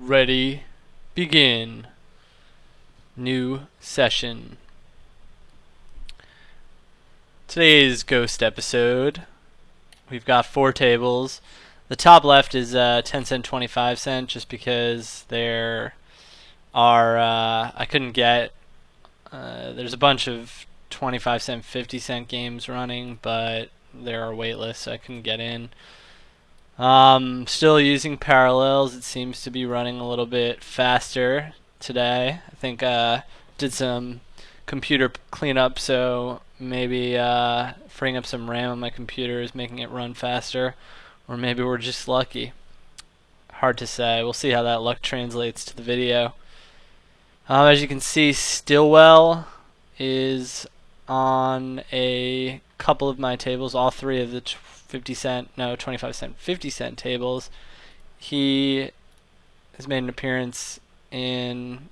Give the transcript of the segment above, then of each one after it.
Ready, begin. New session. Today's ghost episode, we've got 4 tables. The top left is 10 cent, 25 cent, just because there are, I couldn't get, there's a bunch of 25 cent, 50 cent games running, but there are waitlists, so I couldn't get in. Still using parallels. It seems to be running a little bit faster today. I think did some computer cleanup, so maybe freeing up some RAM on my computer is making it run faster, or maybe we're just lucky. Hard to say. We'll see how that luck translates to the video. As you can see, Stillwell is on a couple of my tables, all 3 of the 25 cent, 50 cent tables. He has made an appearance in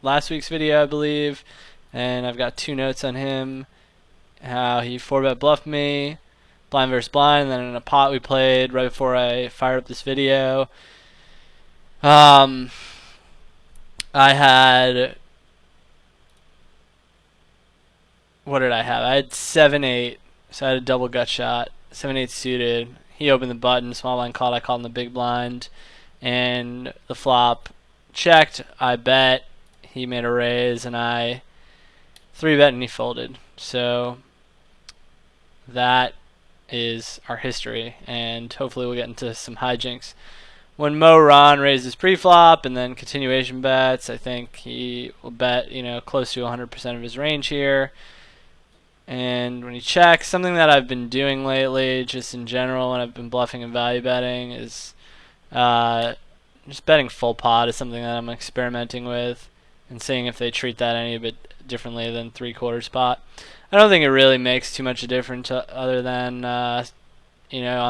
last week's video, I believe, and I've got 2 notes on him. How he 4-bet bluffed me, blind versus blind, and then in a pot we played right before I fired up this video. I had, what did I have? I had 7-8, so I had a double gut shot. 7-8 suited. He opened the button. Small blind called. I called in the big blind, and the flop checked. I bet. He made a raise, and I 3-bet, and he folded. So that is our history, and hopefully we'll get into some hijinks. When Mo Ron raises pre-flop and then continuation bets, I think he will bet, close to 100% of his range here. And when he checks, something that I've been doing lately, just in general, when I've been bluffing and value betting, is just betting full pot is something that I'm experimenting with and seeing if they treat that any bit differently than 3/4 pot. I don't think it really makes too much a difference other than, on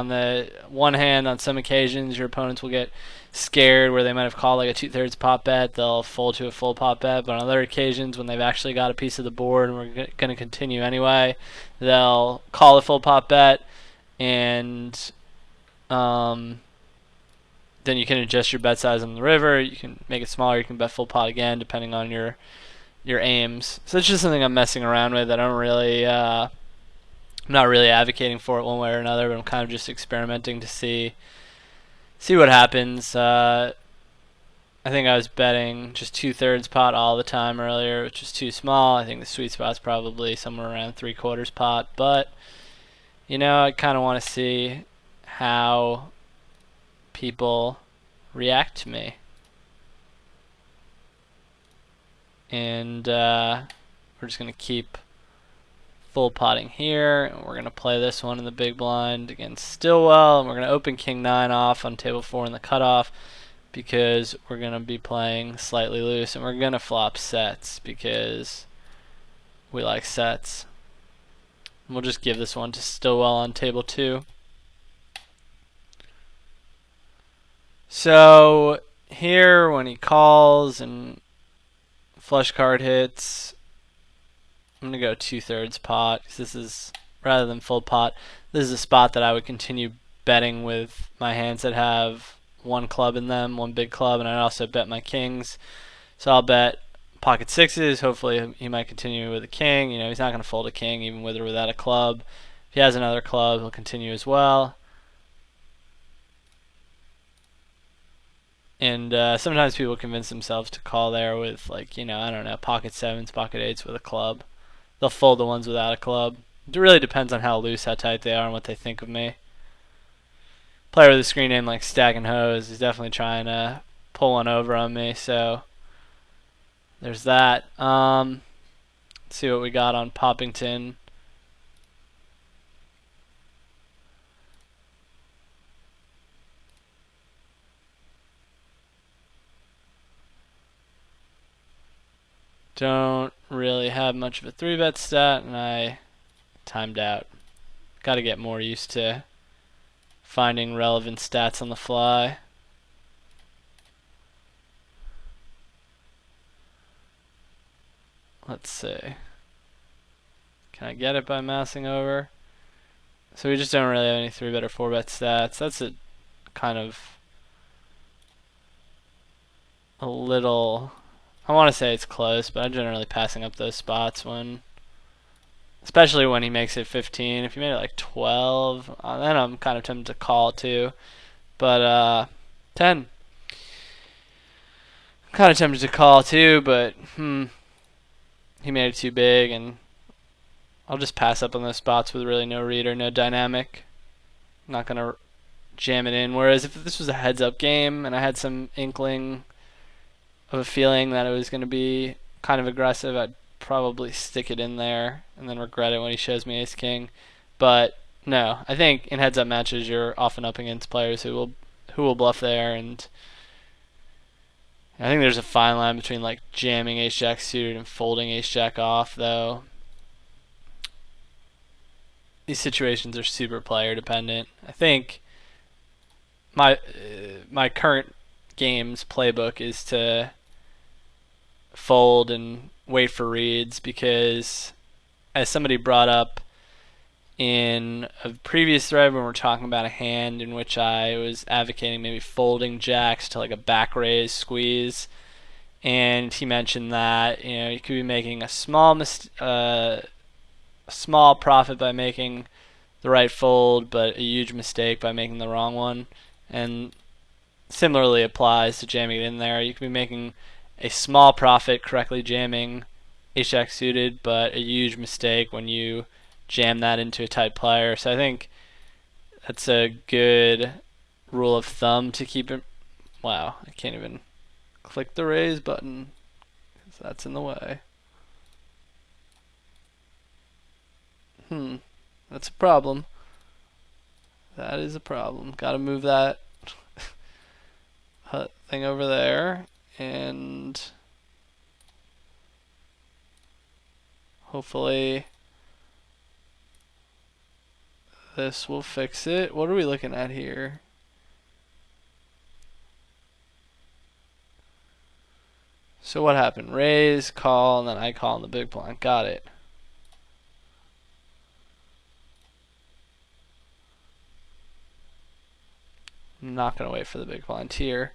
the one hand, on some occasions, your opponents will get scared where they might have called like a 2/3 pot bet. They'll fold to a full pot bet. But on other occasions, when they've actually got a piece of the board and we're going to continue anyway, they'll call a full pot bet, and then you can adjust your bet size on the river. You can make it smaller. You can bet full pot again, depending on your aims. So it's just something I'm messing around with. I don't really, I'm not really advocating for it one way or another, but I'm kind of just experimenting to see what happens. I think I was betting just 2/3 pot all the time earlier, which is too small. I think the sweet spot's probably somewhere around 3/4 pot, but I kind of want to see how people react to me. And we're just going to keep full potting here, and we're going to play this one in the big blind against Stillwell, and we're going to open King 9 off on table 4 in the cutoff because we're going to be playing slightly loose, and we're going to flop sets because we like sets. And we'll just give this one to Stillwell on table 2. So here, when he calls and flush card hits, I'm going to go 2/3 pot because this is, rather than full pot, this is a spot that I would continue betting with my hands that have 1 club in them, 1 big club, and I'd also bet my kings. So I'll bet pocket 6s. Hopefully he might continue with a king. He's not going to fold a king even with or without a club. If he has another club, he'll continue as well. And sometimes people convince themselves to call there with, I don't know, pocket 7s, pocket 8s with a club. They'll fold the ones without a club. It really depends on how loose, how tight they are, and what they think of me. Player with a screen name like Stack and Hose is definitely trying to pull one over on me, so there's that. Let's see what we got on Poppington. Don't really have much of a 3-bet stat, and I timed out. Got to get more used to finding relevant stats on the fly. Let's see. Can I get it by mousing over? So we just don't really have any 3-bet or 4-bet stats. That's a kind of a little. I want to say it's close, but I'm generally passing up those spots when, especially when he makes it 15. If he made it like 12, then I'm kind of tempted to call too. But 10, kind of tempted to call too, but he made it too big, and I'll just pass up on those spots with really no read or no dynamic. I'm not gonna jam it in. Whereas if this was a heads-up game and I had some inkling of a feeling that it was going to be kind of aggressive, I'd probably stick it in there and then regret it when he shows me ace king. But no, I think in heads-up matches you're often up against players who will bluff there, and I think there's a fine line between like jamming ace jack suited and folding ace jack off, though. These situations are super player dependent. I think my current game's playbook is to fold and wait for reads, because as somebody brought up in a previous thread when we were talking about a hand in which I was advocating maybe folding jacks to like a back raise squeeze, and he mentioned that you could be making a small profit by making the right fold, but a huge mistake by making the wrong one. And similarly applies to jamming it in there. You could be making a small profit correctly jamming ace jack suited, but a huge mistake when you jam that into a tight player. So I think that's a good rule of thumb to keep it. Wow, I can't even click the raise button because that's in the way. That's a problem. That is a problem. Gotta move that thing over there, and hopefully this will fix it. What are we looking at here? So what happened? Raise, call, and then I call in the big blind. Got it. I'm not going to wait for the big blind here.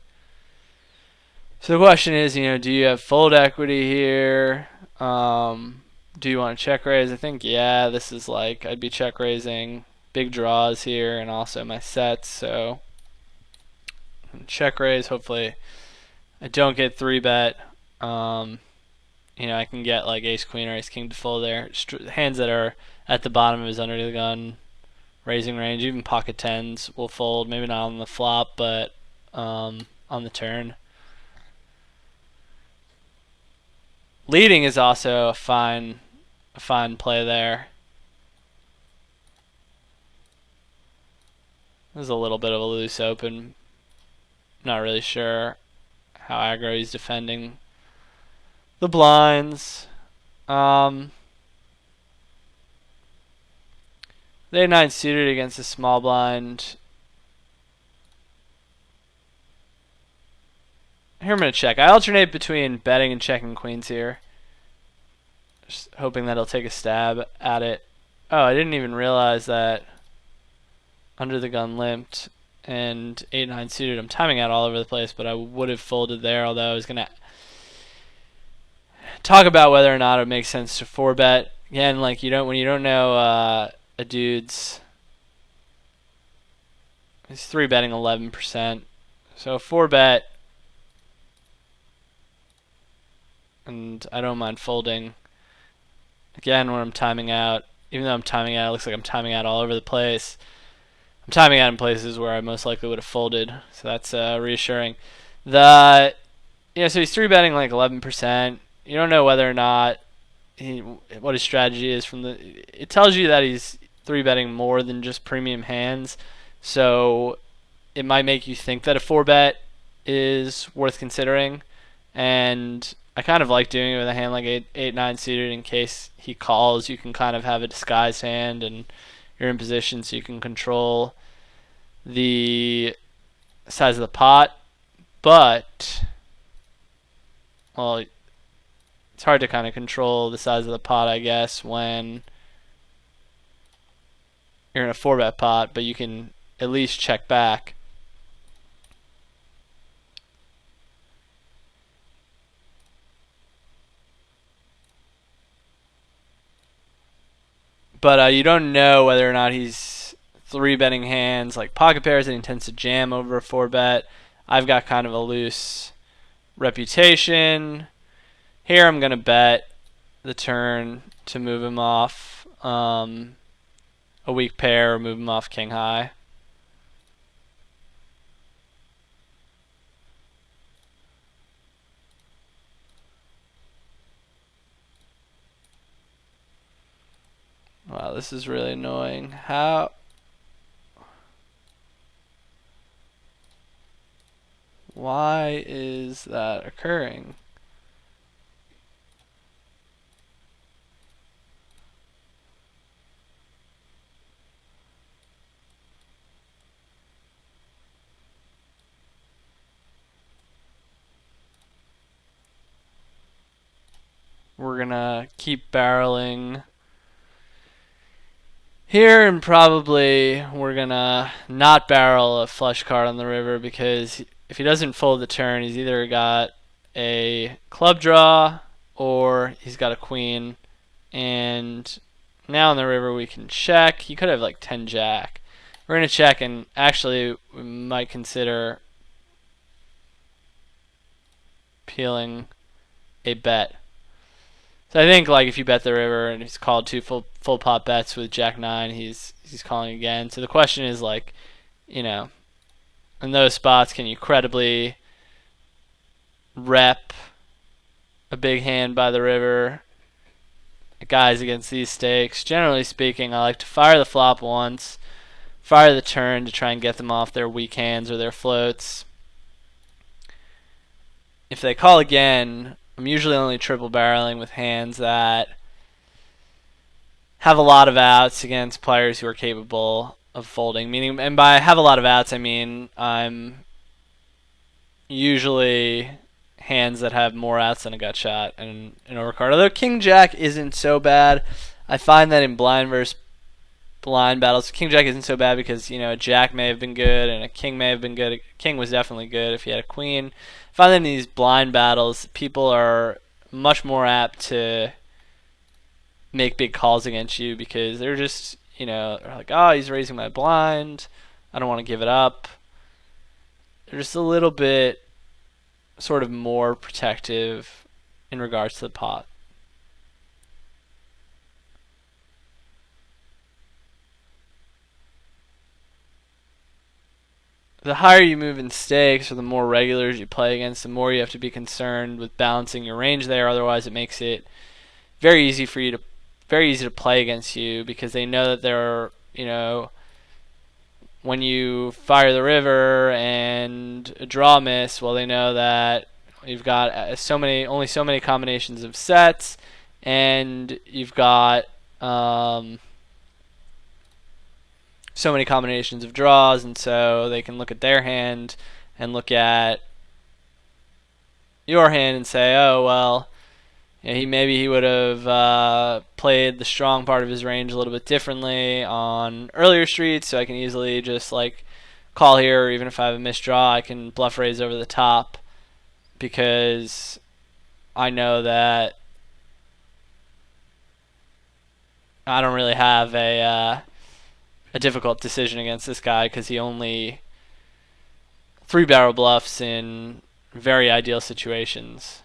So the question is, do you have fold equity here? Do you want to check raise? I think, yeah, this is like, I'd be check raising big draws here and also my sets. So check raise. Hopefully I don't get 3-bet. I can get like ace queen or ace king to fold there. Hands that are at the bottom of his under the gun raising range, even pocket tens will fold. Maybe not on the flop, but on the turn. Leading is also a fine play there. There's a little bit of a loose open. Not really sure how aggro he's defending the blinds. They 9 suited against a small blind. Here I'm going to check. I alternate between betting and checking queens here. Just hoping that he'll take a stab at it. Oh, I didn't even realize that under the gun limped and 8-9 suited. I'm timing out all over the place, but I would have folded there, although I was going to talk about whether or not it makes sense to 4-bet. Again, like when you don't know a dude's, he's 3-betting 11%. So 4-bet, and I don't mind folding. Again, when I'm timing out, even though I'm timing out, it looks like I'm timing out all over the place. I'm timing out in places where I most likely would have folded, so that's reassuring. So he's 3-betting like 11%. You don't know whether or not what his strategy is it tells you that he's 3-betting more than just premium hands, so it might make you think that a 4-bet is worth considering, and I kind of like doing it with a hand like 8-9 suited in case he calls. You can kind of have a disguised hand and you're in position so you can control the size of the pot, but it's hard to kind of control the size of the pot, I guess, when you're in a 4-bet pot, but you can at least check back. But you don't know whether or not he's 3-betting hands like pocket pairs that he intends to jam over a 4-bet. I've got kind of a loose reputation. Here I'm going to bet the turn to move him off a weak pair or move him off king high. Wow, this is really annoying. Why is that occurring? We're gonna keep barreling here, and probably we're gonna not barrel a flush card on the river, because if he doesn't fold the turn, he's either got a club draw or he's got a queen. And now on the river we can check. He could have like 10 jack. We're gonna check, and actually we might consider peeling a bet. So I think like if you bet the river and he's called two full pot bets with jack 9, he's calling again. So the question is, like, you know, in those spots, can you credibly rep a big hand by the river? Guys against these stakes, generally speaking, I like to fire the flop once, fire the turn to try and get them off their weak hands or their floats. If they call again, I'm usually only triple barreling with hands that have a lot of outs against players who are capable of folding. Meaning, and by have a lot of outs, I mean I'm usually hands that have more outs than a gut shot and an overcard. Although king jack isn't so bad, I find that in blind versus blind battles, king jack isn't so bad because, you know, a jack may have been good and a king may have been good. A king was definitely good if he had a queen. I find that in these blind battles, people are much more apt to make big calls against you because they're just, you know, they're like, oh, he's raising my blind, I don't want to give it up. They're just a little bit sort of more protective in regards to the pot. The higher you move in stakes or the more regulars you play against, the more you have to be concerned with balancing your range there. Otherwise, it makes it very easy to play against you, because they know that they're, you know, when you fire the river and a draw miss, well, they know that you've got only so many combinations of sets, and you've got so many combinations of draws, and so they can look at their hand and look at your hand and say, oh, well, you know, maybe he would have played the strong part of his range a little bit differently on earlier streets, so I can easily just like call here, or even if I have a missed draw, I can bluff raise over the top, because I know that I don't really have a difficult decision against this guy, because he only 3-barrel bluffs in very ideal situations.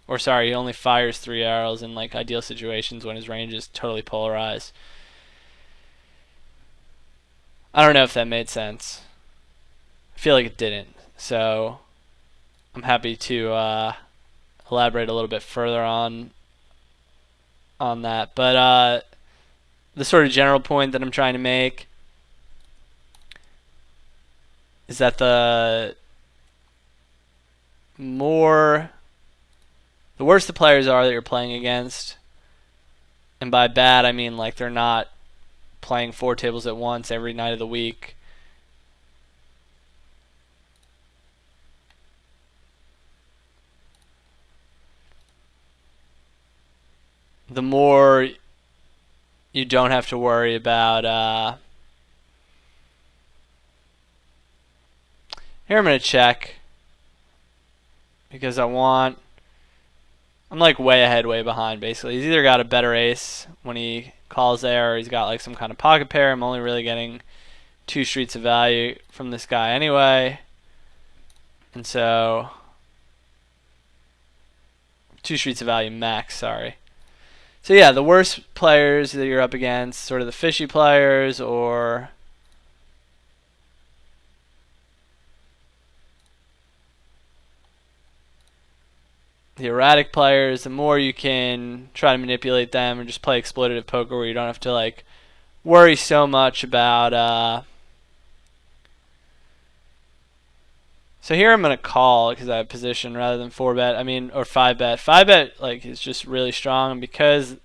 Or sorry, he only fires 3 arrows in like ideal situations when his range is totally polarized. I don't know if that made sense. I feel like it didn't. So I'm happy to elaborate a little bit further on that. But the sort of general point that I'm trying to make is that the worse the players are that you're playing against, and by bad I mean like they're not playing 4 tables at once every night of the week, the more you don't have to worry about here I'm going to check, because I'm like way ahead, way behind basically. He's either got a better ace when he calls there, or he's got like some kind of pocket pair. I'm only really getting 2 streets of value from this guy anyway, and so 2 streets of value max, sorry. So yeah, the worst players that you're up against, sort of the fishy players or the erratic players, the more you can try to manipulate them or just play exploitative poker where you don't have to like worry so much about so here I'm going to call because I have position rather than 4-bet. I mean, or 5-bet. 5-bet like is just really strong because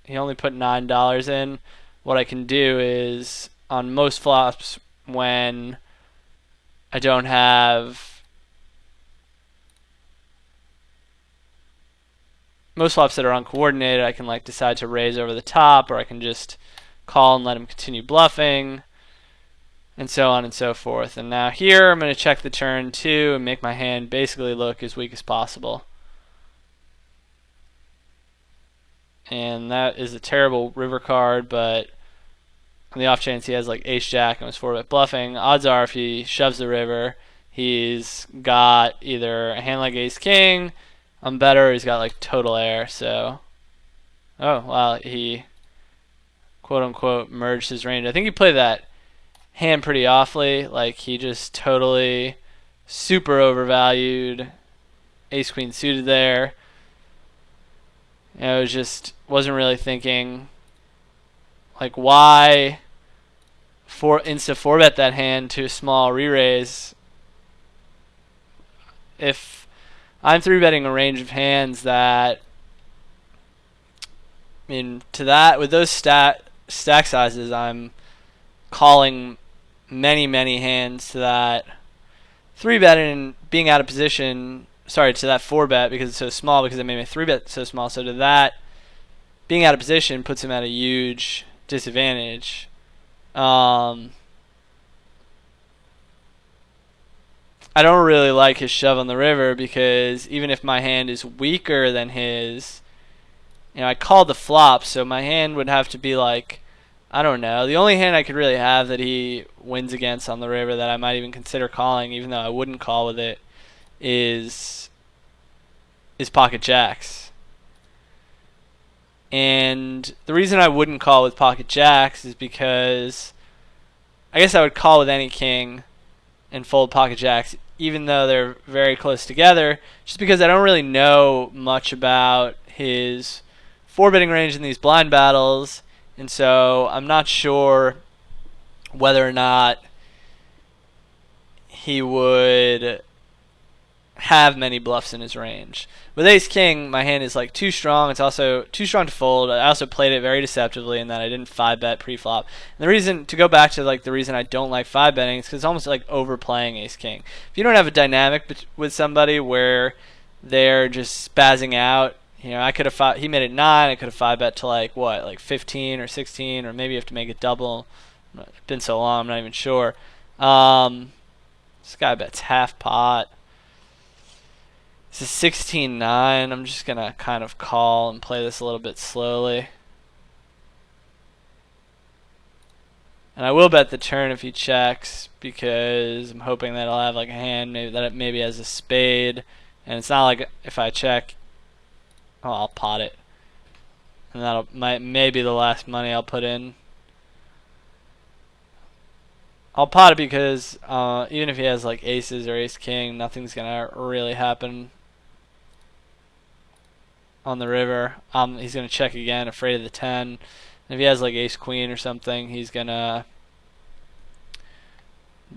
he only put $9 in. What I can do is on most flops when I don't have most flops that are uncoordinated, I can like decide to raise over the top, or I can just call and let him continue bluffing, and so on and so forth. And now here I'm going to check the turn too and make my hand basically look as weak as possible. And that is a terrible river card, but on the off chance he has like ace jack and was 4-bet bluffing, odds are if he shoves the river, he's got either a hand like ace king, I'm better, or he's got like total air. So, oh wow, he quote unquote merged his range. I think he played that hand pretty awfully. Like he just totally super overvalued ace queen suited there. You know, it was just wasn't really thinking like why insta 4-bet that hand to a small re-raise if I'm 3-betting a range of hands that, I mean, to that with those stack sizes, I'm calling many hands to that 3-bet and being out of position. Sorry, to that 4-bet because it's so small, because I made my 3-bet so small. So to that, being out of position puts him at a huge disadvantage. I don't really like his shove on the river because even if my hand is weaker than his, you know, I called the flop, so my hand would have to be like, I don't know. The only hand I could really have that he wins against on the river that I might even consider calling, even though I wouldn't call with it, is pocket jacks. And the reason I wouldn't call with pocket jacks is because I guess I would call with any king and fold pocket jacks, even though they're very close together, just because I don't really know much about his 4-betting range in these blind battles, and so I'm not sure whether or not he would have many bluffs in his range. With ace king, my hand is like too strong. It's also too strong to fold. I also played it very deceptively in that I didn't 5-bet pre-flop. And the reason, to go back to like the reason I don't like 5-betting, is because it's almost like overplaying ace king. If you don't have a dynamic with somebody where they're just spazzing out, you know, I could have he made it 9. I could have 5-bet to like what, like 15 or 16, or maybe you have to make it double. It's been so long, I'm not even sure. This guy bets half pot. This is 16-9. I'm just going to kind of call and play this a little bit slowly. And I will bet the turn if he checks, because I'm hoping that I'll have like a hand that it maybe has a spade. And it's not like if I check, oh, I'll pot it. And that'll maybe the last money I'll put in. I'll pot it because even if he has like aces or ace king, nothing's going to really happen on the river. He's going to check again, afraid of the 10. And if he has like ace queen or something, he's going to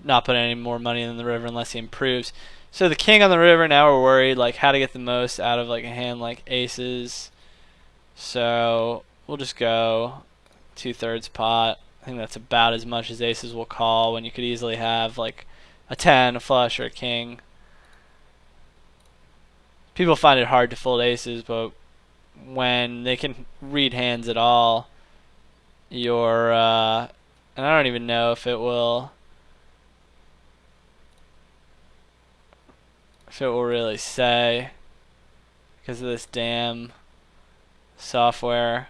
not put any more money in the river unless he improves. So the king on the river, now we're worried like how to get the most out of like a hand like aces. So we'll just go 2/3 pot. I think that's about as much as aces will call when you could easily have like a 10, a flush, or a king. People find it hard to fold aces, but when they can read hands at all, you're and I don't even know if it will really say because of this damn software.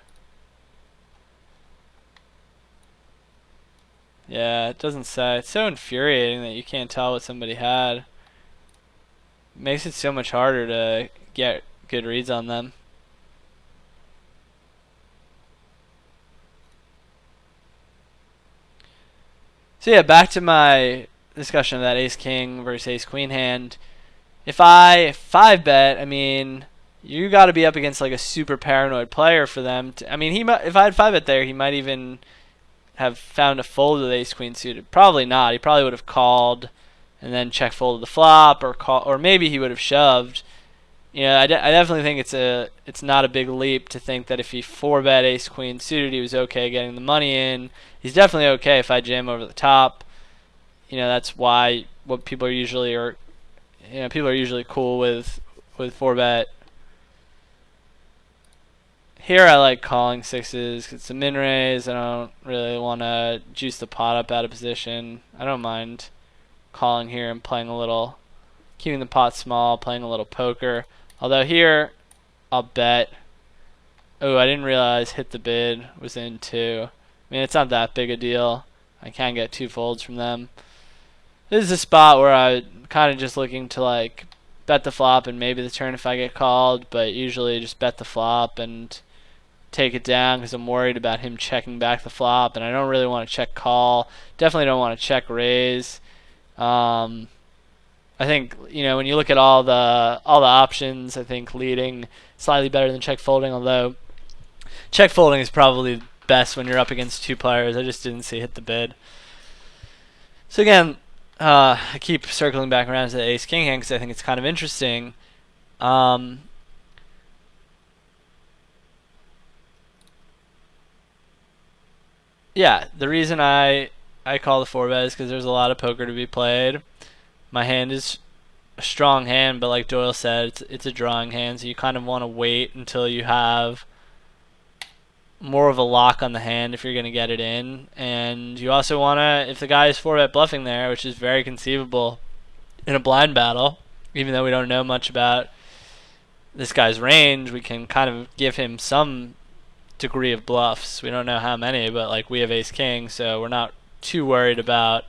Yeah, it doesn't say. It's so infuriating that you can't tell what somebody had. It makes it so much harder to get good reads on them. So yeah, back to my discussion of that ace king versus ace queen hand. If I 5-bet, I mean, you got to be up against like a super paranoid player for them. I mean, he might, if I had 5-bet there, he might even have found a fold with ace queen suited. Probably not. He probably would have called and then check folded the flop, or maybe he would have shoved. Yeah, I definitely think it's not a big leap to think that if he 4-bet ace queen suited, he was okay getting the money in. He's definitely okay if I jam over the top. That's why what people are usually people are usually cool with 4-bet. Here I like calling sixes because it's a min raise. I don't really want to juice the pot up out of position. I don't mind calling here and playing a little, keeping the pot small, playing a little poker. Although here, I'll bet. Oh, I didn't realize hit the bid was in too. I mean, it's not that big a deal. I can get 2 folds from them. This is a spot where I'm kind of just looking to like bet the flop and maybe the turn if I get called, but usually just bet the flop and take it down because I'm worried about him checking back the flop, and I don't really want to check call. Definitely don't want to check raise. I think when you look at all the options, I think leading slightly better than check folding. Although check folding is probably best when you're up against 2 players. I just didn't see hit the bid. So again, I keep circling back around to the ace king hand because I think it's kind of interesting. Yeah, the reason I call the 4-bet is because there's a lot of poker to be played. My hand is a strong hand, but like Doyle said, it's a drawing hand, so you kind of want to wait until you have more of a lock on the hand if you're going to get it in. And you also want to, if the guy is 4-bet bluffing there, which is very conceivable in a blind battle, even though we don't know much about this guy's range, we can kind of give him some degree of bluffs. We don't know how many, but like we have ace king, so we're not too worried about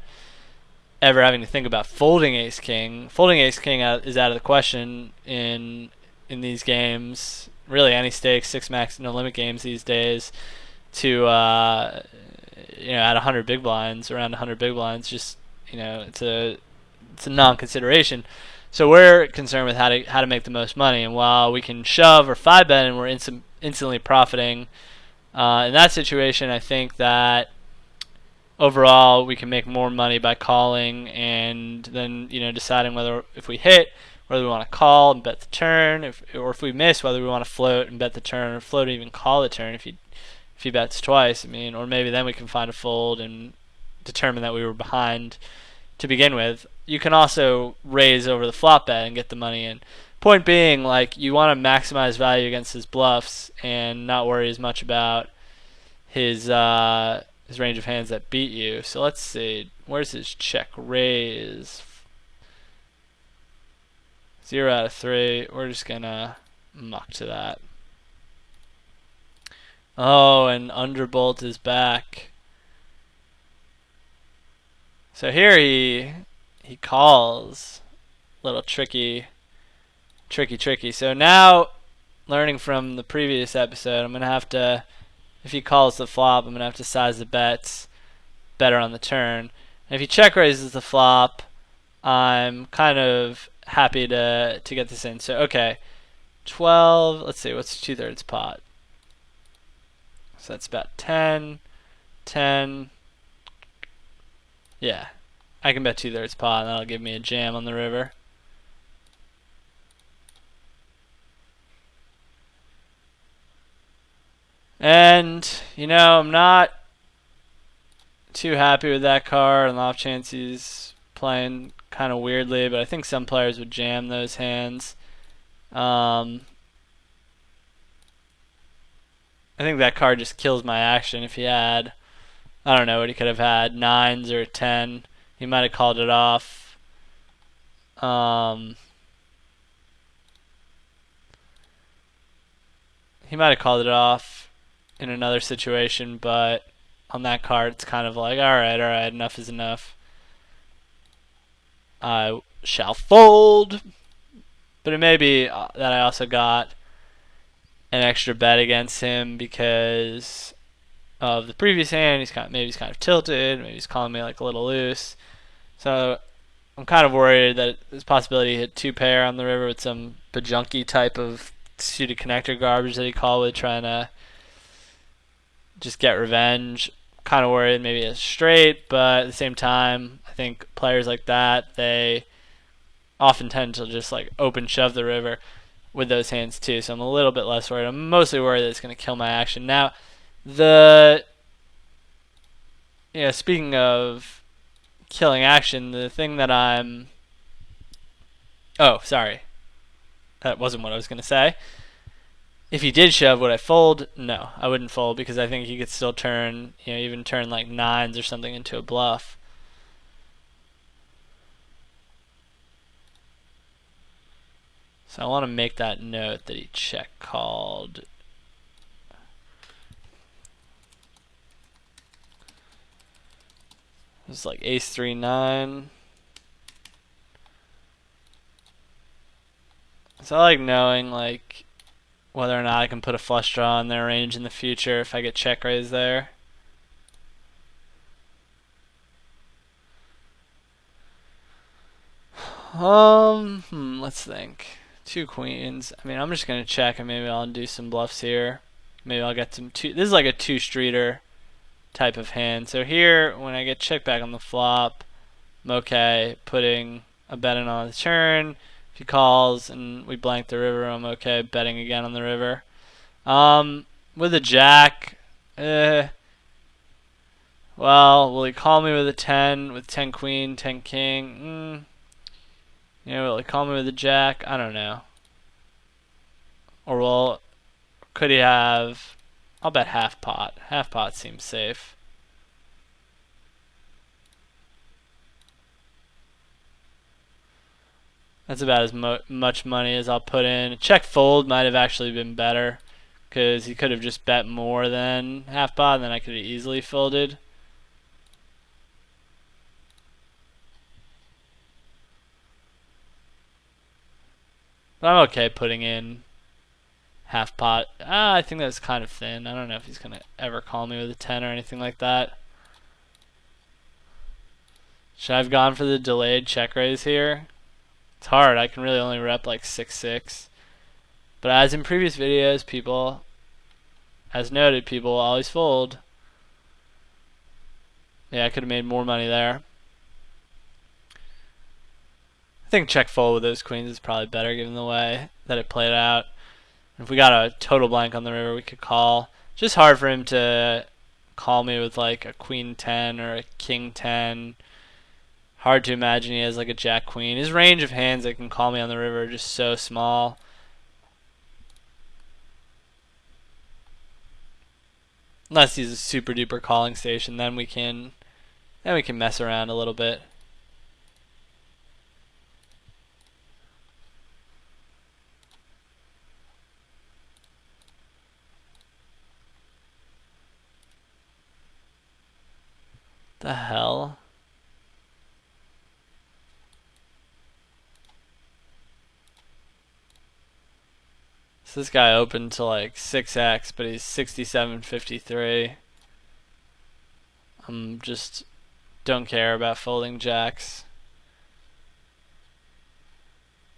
ever having to think about folding ace king. Folding ace king is out of the question in these games. Really, any stakes, 6 max, no limit games these days. To at 100 big blinds, around 100 big blinds, just it's a non-consideration. So we're concerned with how to make the most money. And while we can shove or 5-bet and we're instantly profiting, in that situation, I think that overall we can make more money by calling and then deciding whether if we hit whether we want to call and bet the turn, or if we miss whether we want to float and bet the turn, or float and even call the turn if he bets twice. I mean, or maybe then we can find a fold and determine that we were behind to begin with. You can also raise over the flop bet and get the money in. Point being, like, you want to maximize value against his bluffs and not worry as much about his range of hands that beat you. So let's see, where's his check raise? 0 out of 3. We're just gonna muck to that. Oh, and Underbolt is back. So here he calls. Little tricky. So now, learning from the previous episode, I'm gonna have to, if he calls the flop, I'm gonna have to size the bets better on the turn. And if he check raises the flop, I'm kind of happy to get this in. So okay, 12. Let's see, what's 2/3 pot? So that's about 10. Yeah, I can bet 2/3 pot, and that'll give me a jam on the river. And I'm not too happy with that card, and off chance he's playing kind of weirdly, but I think some players would jam those hands. I think that card just kills my action. If he had, I don't know what he could have had, 9s or a 10, he might have called it off. He might have called it off in another situation, but on that card, it's kind of like, alright, enough is enough. I shall fold. But it may be that I also got an extra bet against him because of the previous hand. Maybe he's kind of tilted. Maybe he's calling me like a little loose. So I'm kind of worried that there's a possibility he hit 2-pair on the river with some bajunky type of suited connector garbage that he called with, trying to just get revenge. Kind of worried maybe it's straight, but at the same time, I think players like that, they often tend to just like open shove the river with those hands too. So I'm a little bit less worried. I'm mostly worried that it's going to kill my action. Now, speaking of killing action, the thing that sorry. That wasn't what I was going to say. If he did shove, would I fold? No, I wouldn't fold because I think he could still turn, even turn like nines or something into a bluff. So I want to make that note that he check called. It's like ace 3-9. So I like knowing like whether or not I can put a flush draw in their range in the future if I get check raised there. Let's think. 2 queens. I mean, I'm just gonna check and maybe I'll do some bluffs here. Maybe I'll get some two. This is like a 2-streeter type of hand. So here, when I get check back on the flop, I'm okay putting a bet in on the turn. If he calls and we blank the river, I'm okay betting again on the river. With a jack, well, will he call me with a 10, with 10 queen, 10 king? Will he call me with a jack? I don't know. Or could he have, I'll bet half pot. Half pot seems safe. That's about as much money as I'll put in. A check fold might have actually been better because he could have just bet more than half pot and then I could have easily folded. But I'm okay putting in half pot. I think that's kind of thin. I don't know if he's going to ever call me with a 10 or anything like that. Should I have gone for the delayed check raise here? It's hard. I can really only rep like 6-6. But as in previous videos, as noted, people will always fold. Yeah, I could have made more money there. I think check fold with those queens is probably better given the way that it played out. If we got a total blank on the river, we could call. Just hard for him to call me with like a queen 10 or a king 10. Hard to imagine he has like a jack queen. His range of hands that can call me on the river are just so small. Unless he's a super duper calling station, then we can mess around a little bit. The hell? So this guy opened to like 6x, but he's 67.53. Just don't care about folding jacks.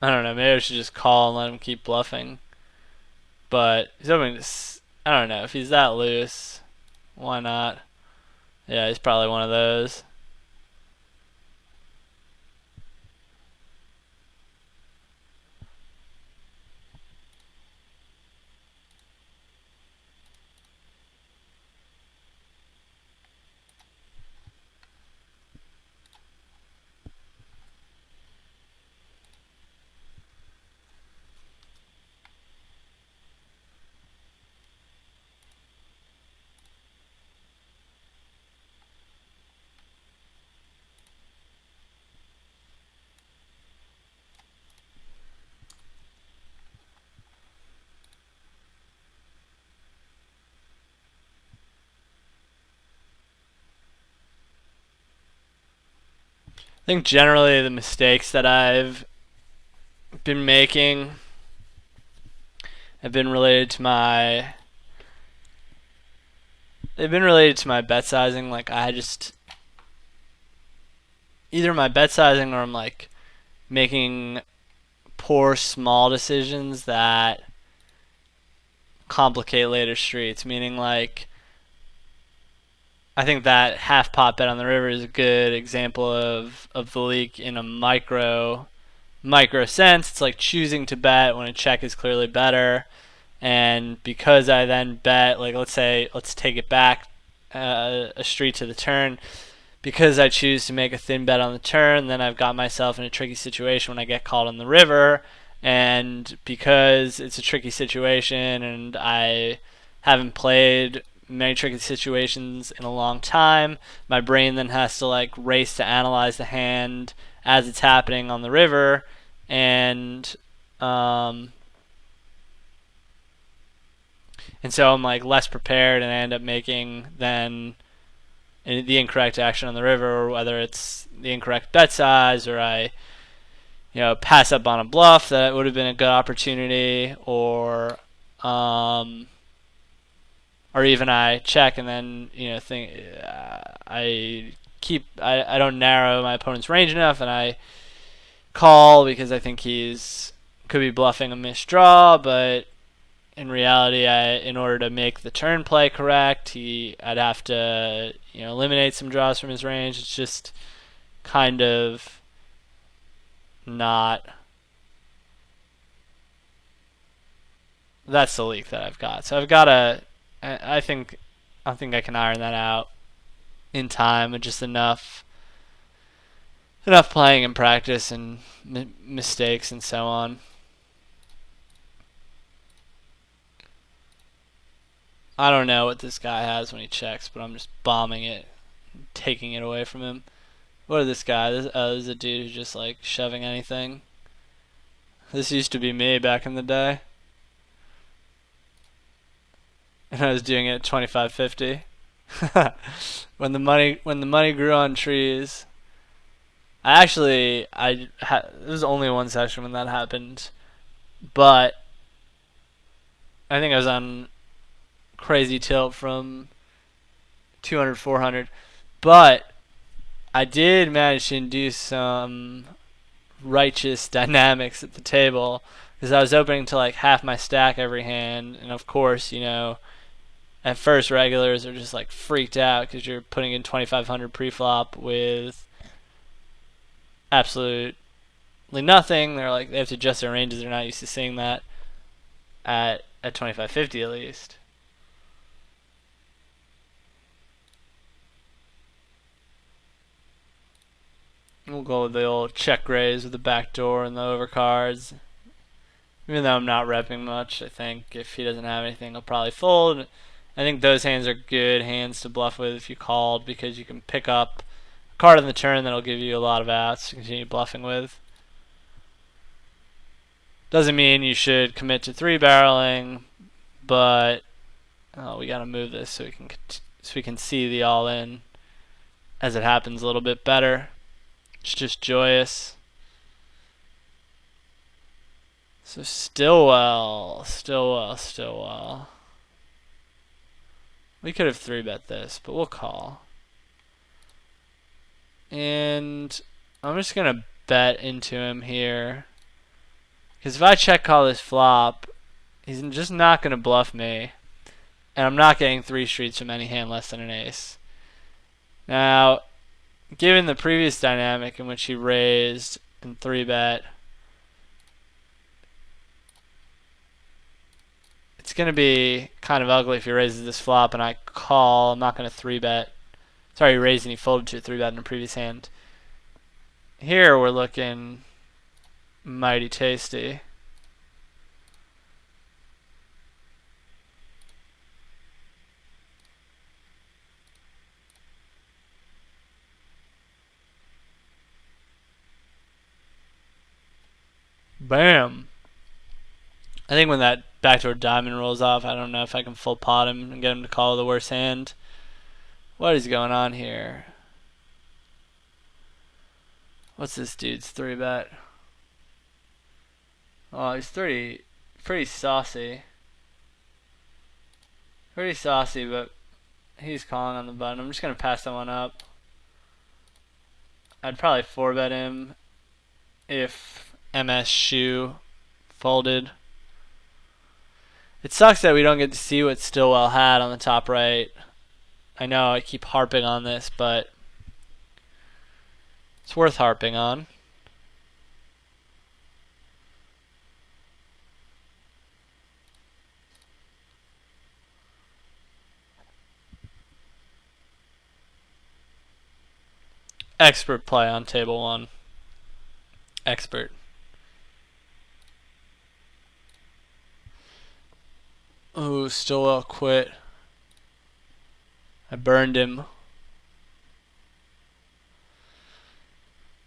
I don't know, maybe I should just call and let him keep bluffing. But he's opening to, I don't know, if he's that loose, why not? Yeah, he's probably one of those. think generally the mistakes that I've been making have been related to my they've been related to my bet sizing. Like I just either my bet sizing or I'm like making poor small decisions that complicate later streets. Meaning like I think that half pot bet on the river is a good example of the leak in a micro sense. It's like choosing to bet when a check is clearly better. And because I then bet, like let's take it back a street to the turn, because I choose to make a thin bet on the turn, then I've got myself in a tricky situation when I get called on the river. And because it's a tricky situation and I haven't played many tricky situations in a long time, my brain then has to like race to analyze the hand as it's happening on the river, and um, and so I'm like less prepared, and I end up making then the incorrect action on the river, or whether it's the incorrect bet size, or I pass up on a bluff that would have been a good opportunity, um, or even I check and then think I don't narrow my opponent's range enough, and I call because I think he's could be bluffing a missed draw, but in reality, in order to make the turn play correct, I'd have to eliminate some draws from his range. It's just kind of not. That's the leak that I've got. So I've got to. I think I can iron that out in time with just enough playing and practice and mistakes and so on. I don't know what this guy has when he checks, but I'm just bombing it, taking it away from him. What is this guy? This is a dude who's just like shoving anything. This used to be me back in the day, and I was doing it at 25.50. when the money grew on trees. There was only one session when that happened, but I think I was on crazy tilt from 200, 400, but I did manage to induce some righteous dynamics at the table, because I was opening to like half my stack every hand, and of course, at first regulars are just like freaked out because you're putting in 2500 pre-flop with absolutely nothing. They're like, they have to adjust their ranges. They're not used to seeing that at 25.50 at least. We'll go with the old check raise with the back door and the overcards. Even though I'm not repping much, I think if he doesn't have anything, he'll probably fold. I think those hands are good hands to bluff with if you called, because you can pick up a card on the turn that'll give you a lot of outs to continue bluffing with. Doesn't mean you should commit to 3-barreling, but we gotta move this so we can see the all-in as it happens a little bit better. It's just joyous. So still well. We could have 3-bet this, but we'll call. And I'm just gonna bet into him here, because if I check call this flop, he's just not gonna bluff me, and I'm not getting 3 streets from any hand less than an ace. Now, given the previous dynamic in which he raised and 3-bet, it's going to be kind of ugly if he raises this flop and I call. I'm not going to 3-bet. Sorry, he raised and he folded to a 3-bet in a previous hand. Here we're looking mighty tasty. Bam. I think when that backdoor diamond rolls off, I don't know if I can full pot him and get him to call the worst hand. What is going on here? What's this dude's 3-bet? Oh, he's pretty saucy. Pretty saucy, but he's calling on the button. I'm just gonna pass that one up. I'd probably 4-bet him if MS shoe folded. It sucks that we don't get to see what Stillwell had on the top right. I know I keep harping on this, but it's worth harping on. Expert play on table 1. Expert. Ooh, Stillwell quit. I burned him.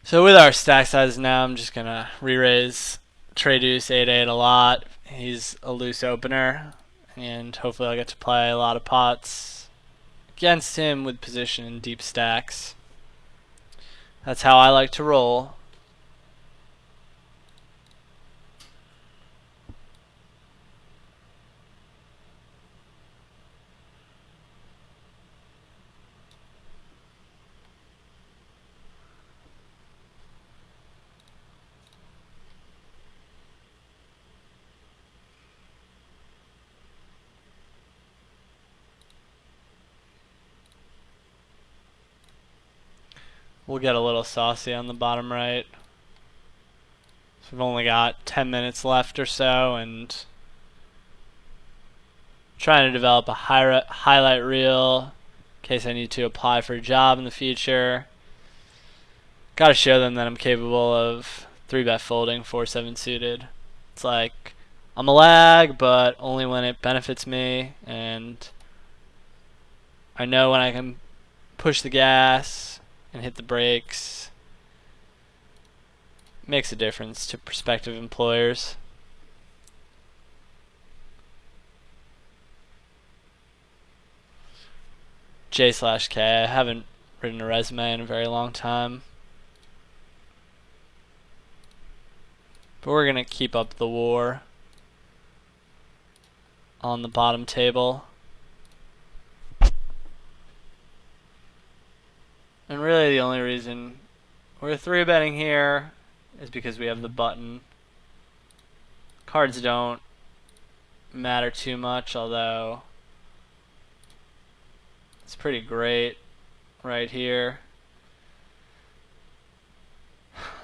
So with our stack sizes now, I'm just gonna re-raise Trey Deuce 8-8 a lot. He's a loose opener, and hopefully I'll get to play a lot of pots against him with position in deep stacks. That's how I like to roll. We'll get a little saucy on the bottom right. So we've only got 10 minutes left or so, and trying to develop a highlight reel in case I need to apply for a job in the future. Got to show them that I'm capable of 3-bet folding 4-7 suited. It's like I'm a lag, but only when it benefits me, and I know when I can push the gas and hit the brakes. Makes a difference to prospective employers. J/K. I haven't written a resume in a very long time. But we're going to keep up the war on the bottom table. And really the only reason we're 3-betting here is because we have the button. Cards don't matter too much, although it's pretty great right here.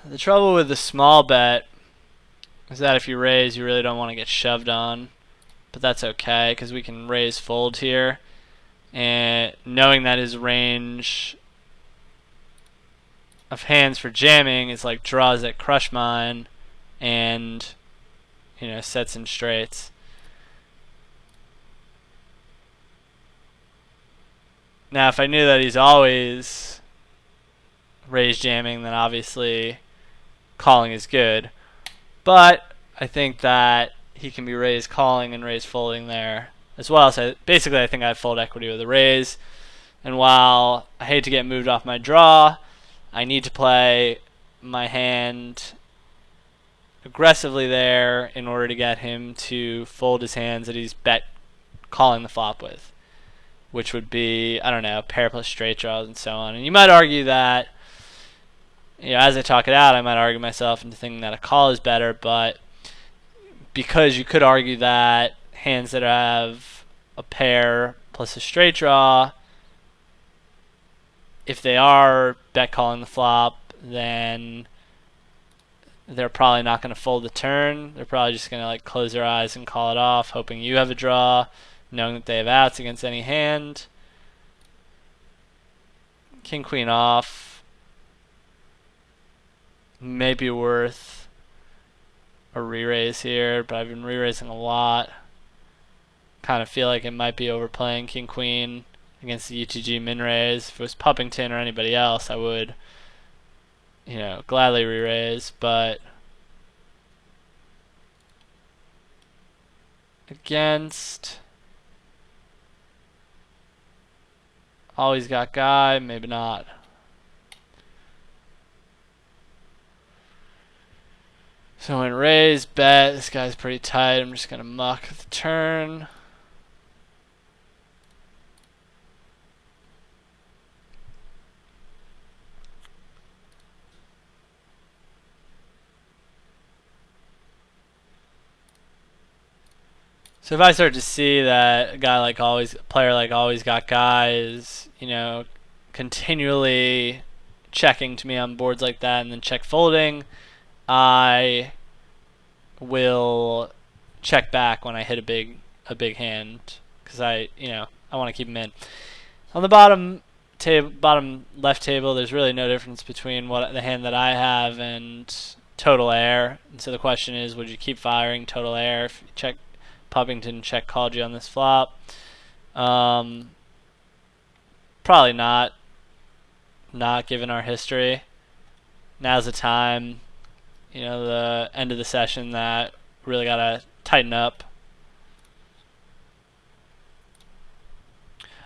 The trouble with the small bet is that if you raise, you really don't want to get shoved on. But that's okay, because we can raise fold here. And knowing that his range of hands for jamming is like draws that crush mine and, you know, sets and straights. Now if I knew that he's always raise jamming, then obviously calling is good. But I think that he can be raise calling and raise folding there as well. So basically I think I have fold equity with a raise. And while I hate to get moved off my draw, I need to play my hand aggressively there in order to get him to fold his hands that he's bet calling the flop with, which would be, I don't know, pair plus straight draws and so on. And you might argue that, you know, as I talk it out, I might argue myself into thinking that a call is better, but because you could argue that hands that have a pair plus a straight draw, if they are bet calling the flop, then they're probably not going to fold the turn. They're probably just going to like close their eyes and call it off, hoping you have a draw, knowing that they have outs against any hand. King queen off. Maybe worth a re-raise here, but I've been re-raising a lot. Kind of feel like it might be overplaying king queen against the UTG min raise. If it was Puppington or anybody else, I would, you know, gladly re-raise, but against always got guy, maybe not. So when raise, bet, this guy's pretty tight. I'm just going to muck the turn. So if I start to see that a guy like always, player like always got guys, you know, continually checking to me on boards like that and then check folding, I will check back when I hit a big hand because I want to keep him in. On the bottom left table, there's really no difference between what the hand that I have and total air. And so the question is, would you keep firing total air if you check Puppington check called you on this flop? Probably not. Not given our history. Now's the time, the end of the session that really gotta tighten up.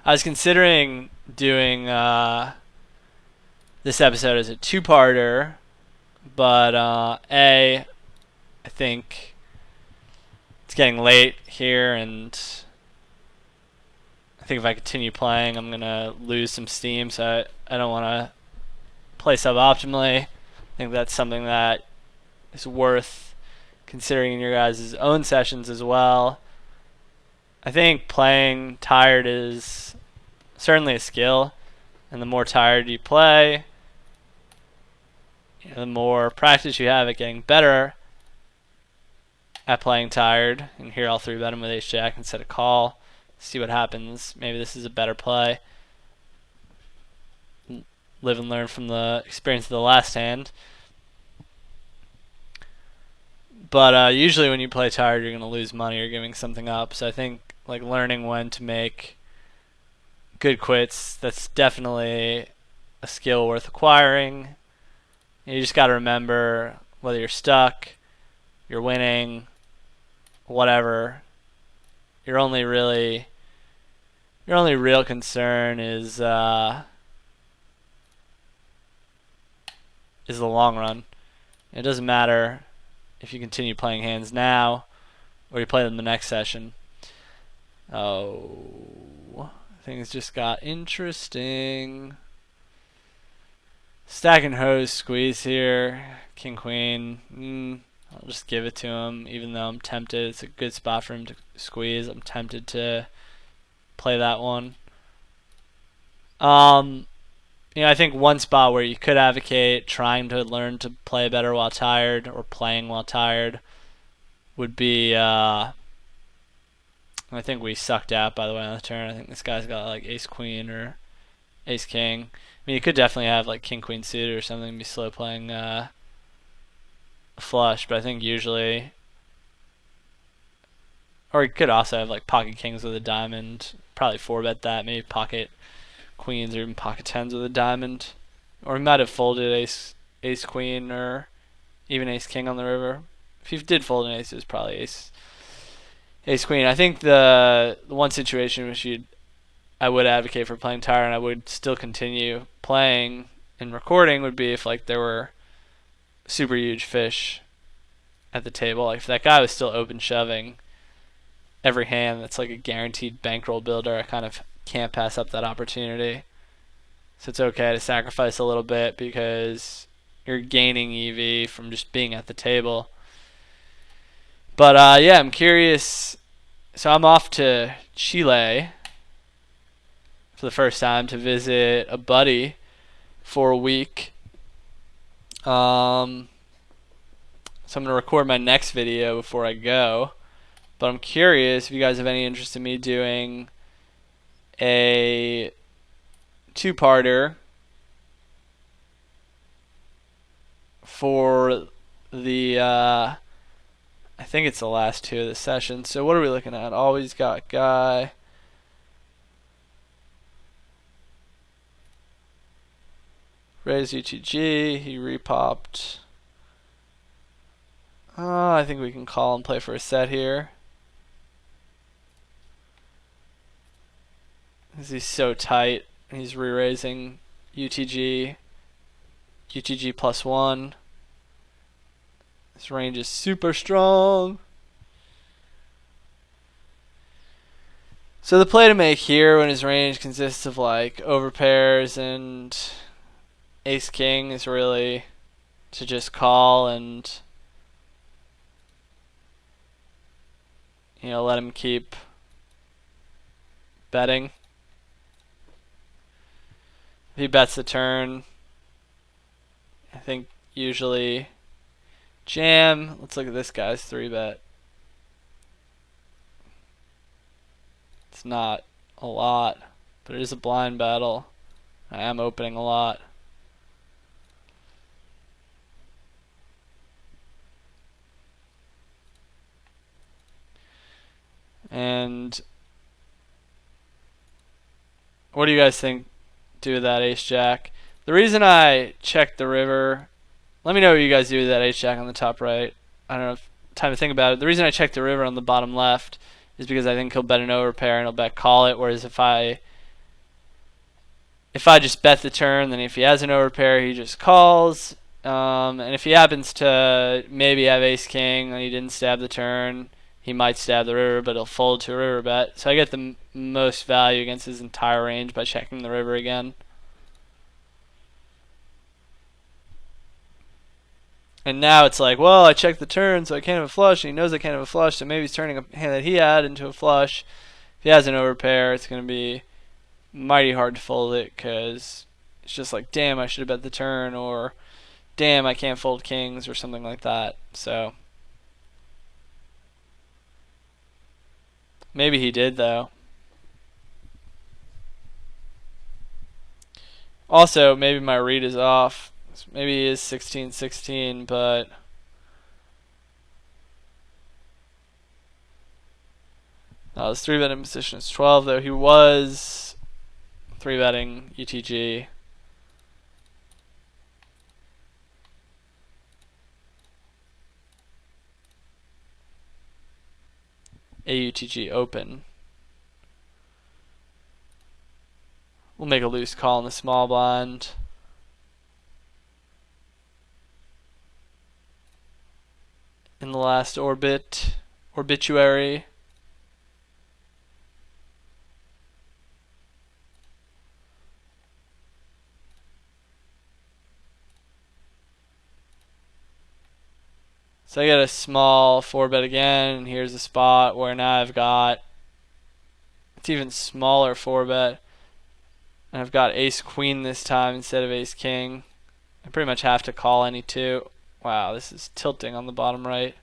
I was considering doing this episode as a two-parter, but I think it's getting late here, and I think if I continue playing, I'm gonna lose some steam. So I don't want to play suboptimally. I think that's something that is worth considering in your guys' own sessions as well. I think playing tired is certainly a skill, and the more tired you play, the more practice you have at getting better at playing tired. And here I'll 3-bet him with ace jack instead of call. See what happens. Maybe this is a better play. Live and learn from the experience of the last hand. But usually when you play tired, you're going to lose money or giving something up. So I think like learning when to make good quits, that's definitely a skill worth acquiring. You just got to remember whether you're stuck, you're winning, whatever. Your only real concern is the long run. It doesn't matter if you continue playing hands now or you play them the next session. Oh, things just got interesting. Stack and hose squeeze here. King queen. I'll just give it to him, even though I'm tempted. It's a good spot for him to squeeze. I'm tempted to play that one. I think one spot where you could advocate trying to learn to play better while tired or playing while tired would be, I think we sucked out, by the way, on the turn. I think this guy's got like ace queen or ace king. I mean, you could definitely have like king queen suited or something and be slow playing a flush, but I think usually, or you could also have like pocket kings with a diamond, probably 4-bet that, maybe pocket queens or even pocket tens with a diamond, or we might have folded ace queen or even ace king on the river. If you did fold an ace, it was probably ace queen. I think the one situation which I would advocate for playing tired and I would still continue playing and recording would be if like there were super huge fish at the table. Like if that guy was still open shoving every hand, that's like a guaranteed bankroll builder. I kind of can't pass up that opportunity. So it's okay to sacrifice a little bit because you're gaining EV from just being at the table. But yeah, I'm curious. So I'm off to Chile for the first time to visit a buddy for a week. So I'm going to record my next video before I go. But I'm curious if you guys have any interest in me doing a two-parter for the I think it's the last two of the session. So what are we looking at? Always got guy. Raise UTG. He repopped. I think we can call and play for a set here. Because he's so tight. He's re-raising UTG. UTG +1. This range is super strong. So the play to make here when his range consists of like overpairs and ace king is really to just call and let him keep betting. If he bets the turn, I think usually jam. Let's look at this guy's 3-bet. It's not a lot, but it is a blind battle. I am opening a lot. And what do you guys think? Do with that ace jack. The reason I checked the river, let me know what you guys do with that ace jack on the top right. I don't know if time to think about it. The reason I checked the river on the bottom left is because I think he'll bet an overpair and he'll bet call it. Whereas if I just bet the turn, then if he has an overpair, he just calls. And if he happens to maybe have ace king and he didn't stab the turn, he might stab the river, but he'll fold to a river bet. So I get the most value against his entire range by checking the river again. And now it's like, well, I checked the turn, so I can't have a flush, and he knows I can't have a flush, so maybe he's turning a hand that he had into a flush. If he has an overpair, it's going to be mighty hard to fold it, because it's just like, damn, I should have bet the turn, or damn, I can't fold kings, or something like that. So maybe he did, though. Also, maybe my read is off. Maybe he is 16-16, but his 3-betting position is 12, though he was 3-betting UTG. AUTG open. We'll make a loose call in the small blind. In the last obituary. So I get a small 4-bet again, and here's a spot where now I've got, it's even smaller 4-bet, and I've got ace queen this time instead of ace king. I pretty much have to call any two. Wow, this is tilting on the bottom right.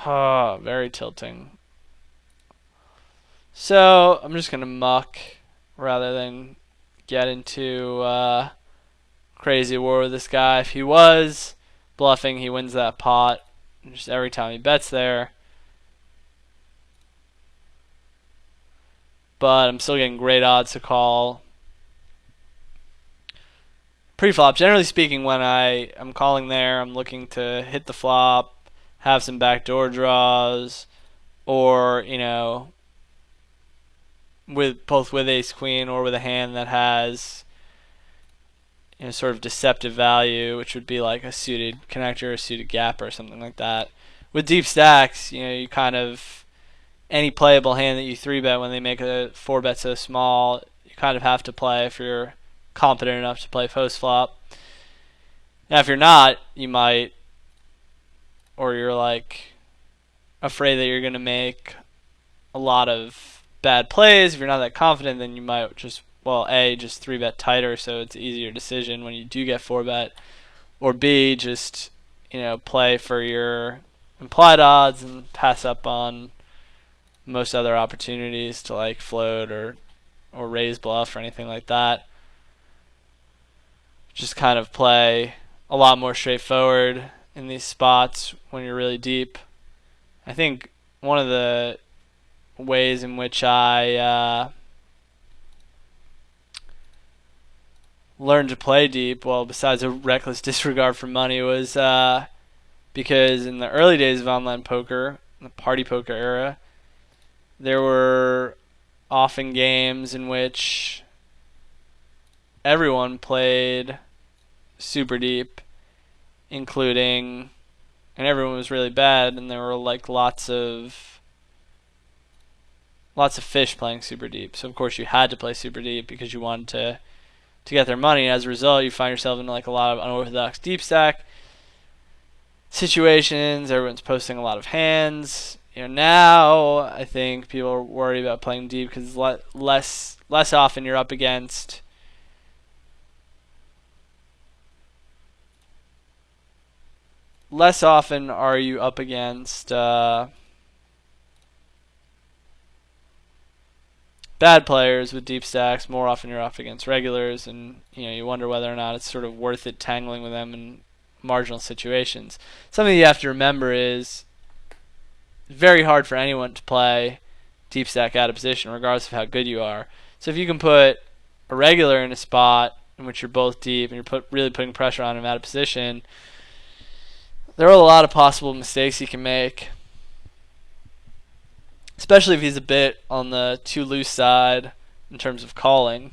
Oh, very tilting. So I'm just gonna muck rather than get into crazy war with this guy. If he was bluffing, he wins that pot. Just every time he bets there. But I'm still getting great odds to call. Pre-flop, generally speaking, when I'm calling there, I'm looking to hit the flop, have some backdoor draws, or with ace queen or with a hand that has sort of deceptive value, which would be like a suited connector, a suited gap, or something like that. With deep stacks, you kind of, any playable hand that you 3-bet when they make a 4-bet so small, you kind of have to play if you're competent enough to play post flop. Now if you're not, you might, or you're like afraid that you're going to make a lot of bad plays. If you're not that confident, then you might just, well, A, just 3-bet tighter so it's an easier decision when you do get 4-bet, or B, just play for your implied odds and pass up on most other opportunities to like float or raise bluff or anything like that. Just kind of play a lot more straightforward in these spots when you're really deep. I think one of the ways in which I learned to play deep, well, besides a reckless disregard for money, was because in the early days of online poker, the party poker era, there were often games in which everyone played super deep, including, and everyone was really bad, and there were like lots of fish playing super deep. So of course you had to play super deep because you wanted to get their money. And as a result, you find yourself in like a lot of unorthodox deep stack situations. Everyone's posting a lot of hands. Now I think people are worried about playing deep because less often you're up against bad players with deep stacks. More often you're up against regulars, and you wonder whether or not it's sort of worth it tangling with them in marginal situations. Something you have to remember is it's very hard for anyone to play deep stack out of position, regardless of how good you are. So if you can put a regular in a spot in which you're both deep and you're really putting pressure on him out of position, there are a lot of possible mistakes he can make, especially if he's a bit on the too loose side in terms of calling.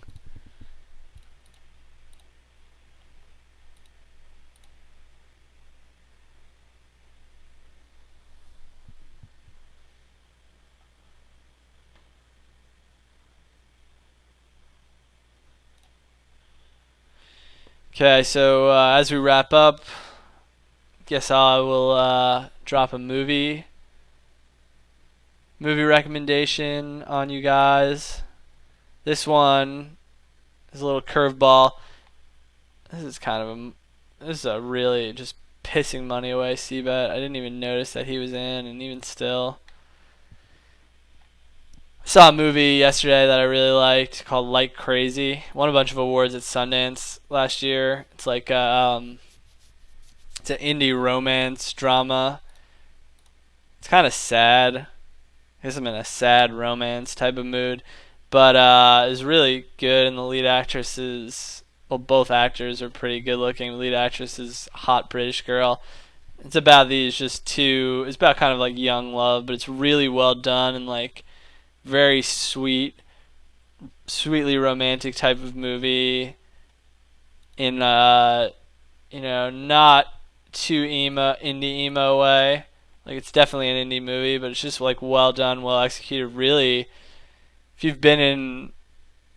Okay, so as we wrap up, guess I will drop a movie recommendation on you guys. This one is a little curveball. This is a really just pissing money away C-bet. I didn't even notice that he was in, and even still. I saw a movie yesterday that I really liked called Like Crazy. Won a bunch of awards at Sundance last year. It's like it's an indie romance drama. It's kind of sad. I guess I'm in a sad romance type of mood, but it's really good. And the lead actress both actors are pretty good looking. The lead actress is a hot British girl. It's about it's about kind of like young love, but it's really well done and like very sweetly romantic type of movie in not too indie emo way. Like it's definitely an indie movie, but it's just like well done, well executed. Really, if you've been in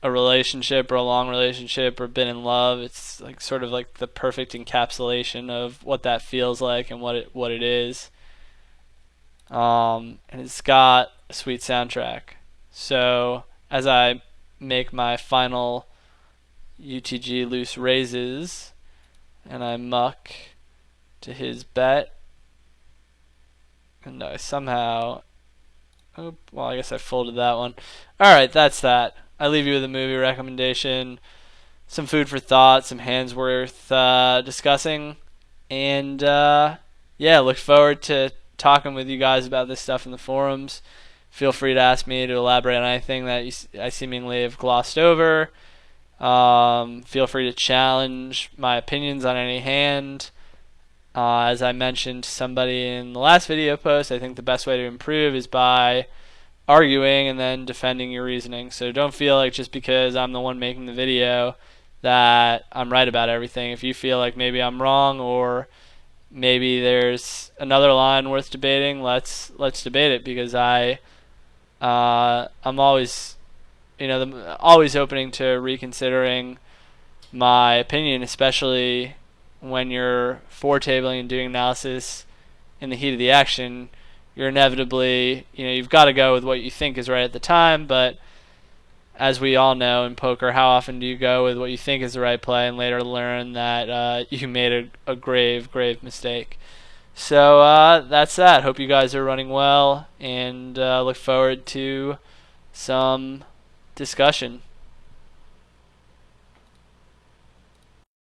a relationship or a long relationship or been in love, it's like sort of like the perfect encapsulation of what that feels like and what it is. And it's got a sweet soundtrack. So as I make my final UTG loose raises and I muck to his bet, and I somehow, I guess I folded that one. Alright, that's that. I leave you with a movie recommendation, some food for thought, some hands worth discussing, and look forward to talking with you guys about this stuff in the forums. Feel free to ask me to elaborate on anything that I seemingly have glossed over. Feel free to challenge my opinions on any hand. As I mentioned to somebody in the last video post, I think the best way to improve is by arguing and then defending your reasoning. So don't feel like just because I'm the one making the video that I'm right about everything. If you feel like maybe I'm wrong or maybe there's another line worth debating, let's debate it, because I'm always always opening to reconsidering my opinion, especially when you're foretabling and doing analysis in the heat of the action. You're inevitably, you've got to go with what you think is right at the time, but as we all know in poker, how often do you go with what you think is the right play and later learn that you made a grave mistake? So that's that. Hope you guys are running well, and look forward to some discussion.